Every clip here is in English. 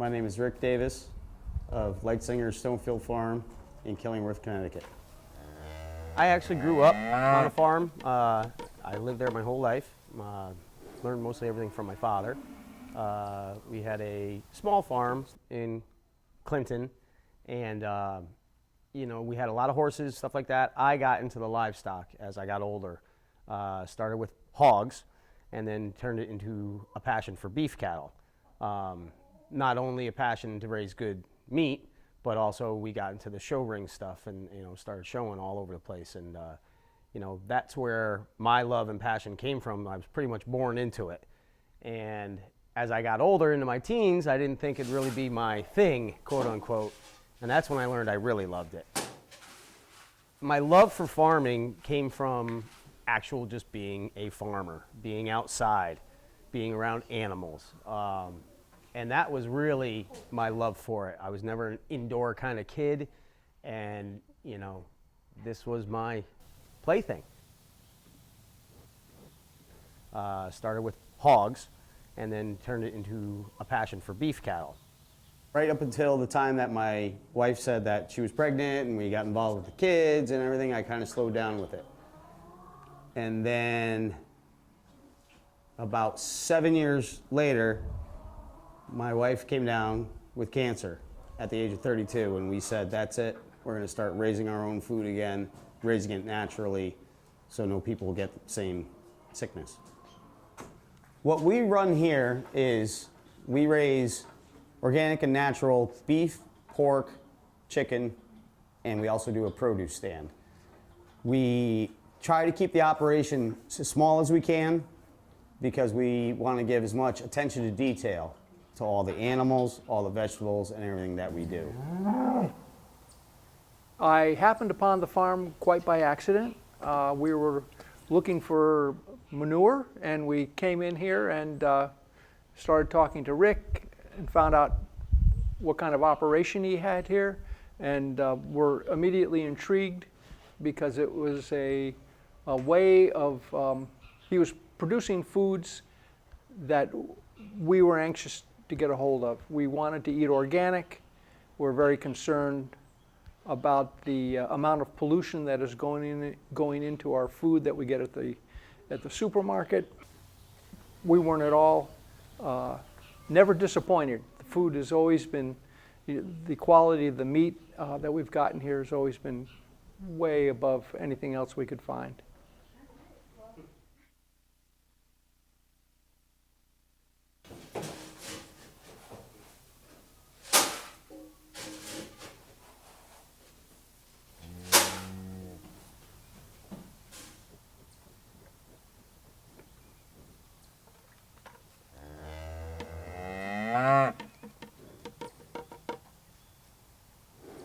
My name is Rick Davis of Lightsinger Stonefield Farm in Killingworth, Connecticut. I actually grew up on a farm. I lived there my whole life. Learned mostly everything from my father. We had a small farm in Clinton, and you know, we had a lot of horses, stuff like that. I got into the livestock as I got older. Started with hogs, and then turned it into a passion for beef cattle. Not only a passion to raise good meat, but also we got into the show ring stuff, and started showing all over the place. And that's where my love and passion came from. I was pretty much born into it. And as I got older, into my teens, I didn't think it'd really be my thing, quote unquote. And that's when I learned I really loved it. My love for farming came from actual just being a farmer, being outside, being around animals. And that was really my love for it. I was never an indoor kind of kid, and this was my plaything. Started with hogs, and then turned it into a passion for beef cattle. Right up until the time that my wife said that she was pregnant and we got involved with the kids and everything, I kind of slowed down with it. And then about 7 years later, my wife came down with cancer at the age of 32, and we said, that's it. We're going to start raising our own food again, raising it naturally, so no people will get the same sickness. What we run here is we raise organic and natural beef, pork, chicken, and we also do a produce stand. We try to keep the operation as small as we can because we want to give as much attention to detail to all the animals, all the vegetables, and everything that we do. I happened upon the farm quite by accident. We were looking for manure, and we came in here and started talking to Rick and found out what kind of operation he had here, and were immediately intrigued because it was a way of, he was producing foods that we were anxious to get a hold of. We wanted to eat organic. We're very concerned about the amount of pollution that is going into our food that we get at the supermarket. We weren't at all, never disappointed. The food has always been, the quality of the meat that we've gotten here has always been way above anything else we could find.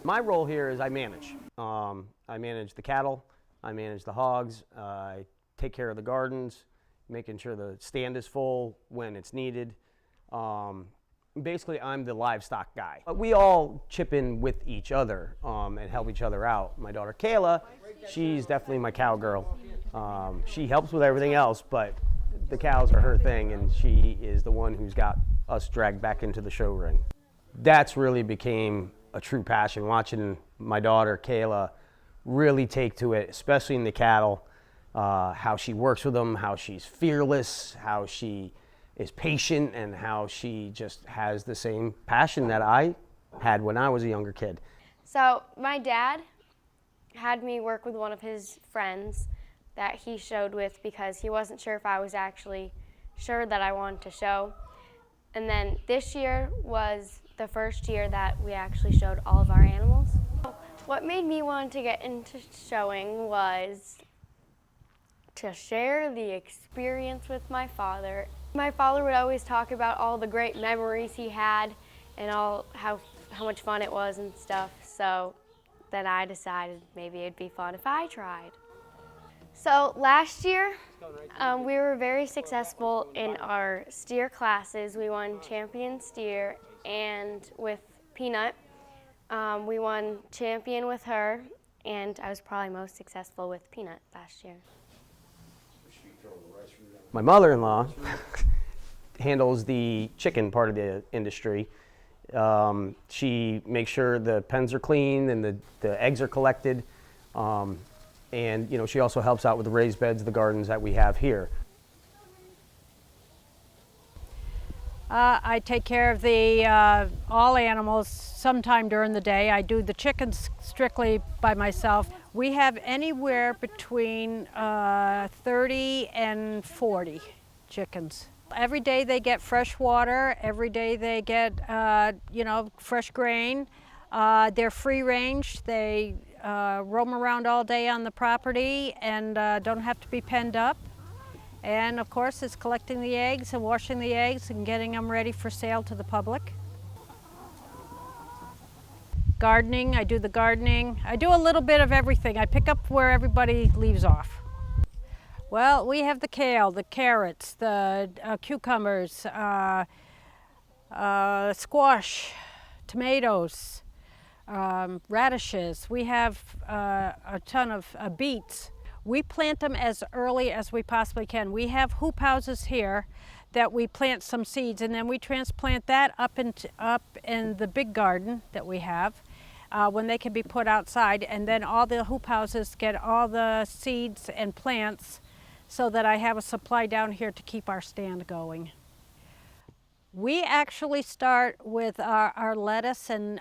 My role here is I manage. I manage the cattle, I manage the hogs, I take care of the gardens, making sure the stand is full when it's needed. Basically, I'm the livestock guy. We all chip in with each other and help each other out. My daughter Kayla, she's definitely my cowgirl. She helps with everything else, but the cows are her thing, and she is the one who's got us dragged back into the show ring. That's really became a true passion, watching my daughter Kayla really take to it, especially in the cattle, how she works with them, how she's fearless, how she is patient, and how she just has the same passion that I had when I was a younger kid. So my dad had me work with one of his friends that he showed with because he wasn't sure if I was actually sure that I wanted to show. And then this year was the first year that we actually showed all of our animals. What made me want to get into showing was to share the experience with my father. My father would always talk about all the great memories he had and how much fun it was and stuff. So then I decided maybe it'd be fun if I tried. So last year, we were very successful in our steer classes. We won champion steer, and with Peanut, we won champion with her, and I was probably most successful with Peanut last year. My mother-in-law handles the chicken part of the industry, She makes sure the pens are clean and the eggs are collected. And you know, she also helps out with the raised beds, the gardens that we have here. I take care of the all animals sometime during the day. I do the chickens strictly by myself. We have anywhere between 30 and 40 chickens. Every day they get fresh water. Every day they get you know, fresh grain. They're free range. They roam around all day on the property and don't have to be penned up. And of course, it's collecting the eggs and washing the eggs and getting them ready for sale to the public. Gardening, I do the gardening. I do a little bit of everything. I pick up where everybody leaves off. Well, we have the kale, the carrots, the cucumbers, squash, tomatoes, radishes. We have a ton of beets. We plant them as early as we possibly can. We have hoop houses here that we plant some seeds, and then we transplant that up in the big garden that we have when they can be put outside. And then all the hoop houses get all the seeds and plants so that I have a supply down here to keep our stand going. We actually start with our lettuce and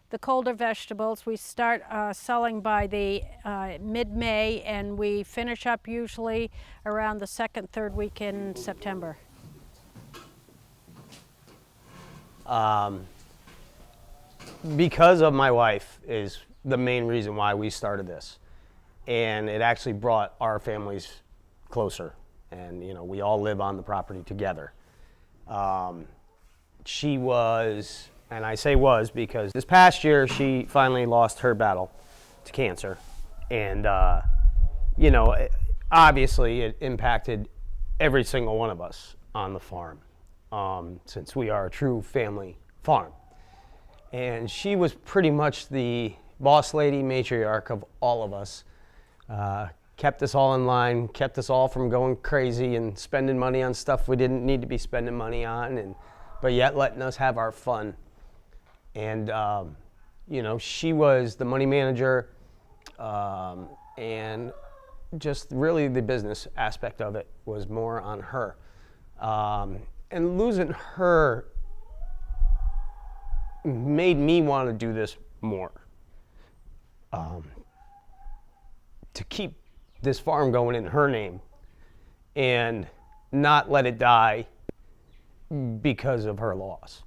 the colder vegetables. We start selling by the mid-May, and we finish up usually around the second, third week in September. Because of my wife is the main reason why we started this. And it actually brought our families closer. And you know, we all live on the property together. She was, and I say was because this past year she finally lost her battle to cancer. And, you know, obviously it impacted every single one of us on the farm, since we are a true family farm. And she was pretty much the boss lady, matriarch of all of us. Kept us all in line, kept us all from going crazy and spending money on stuff we didn't need to be spending money on, but yet letting us have our fun. And, you know, she was the money manager, and just really the business aspect of it was more on her. And losing her made me want to do this more. To keep this farm going in her name and not let it die because of her loss.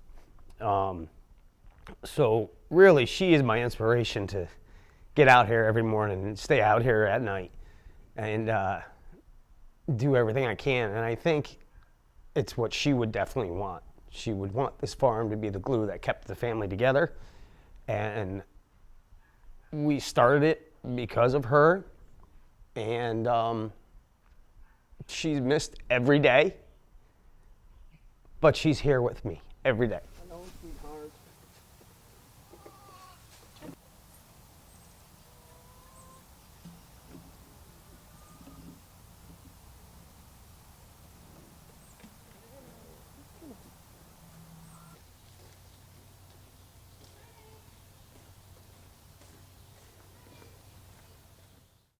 So really, she is my inspiration to get out here every morning and stay out here at night and do everything I can. And I think it's what she would definitely want. She would want this farm to be the glue that kept the family together. And we started it because of her. And she's missed every day, but she's here with me every day.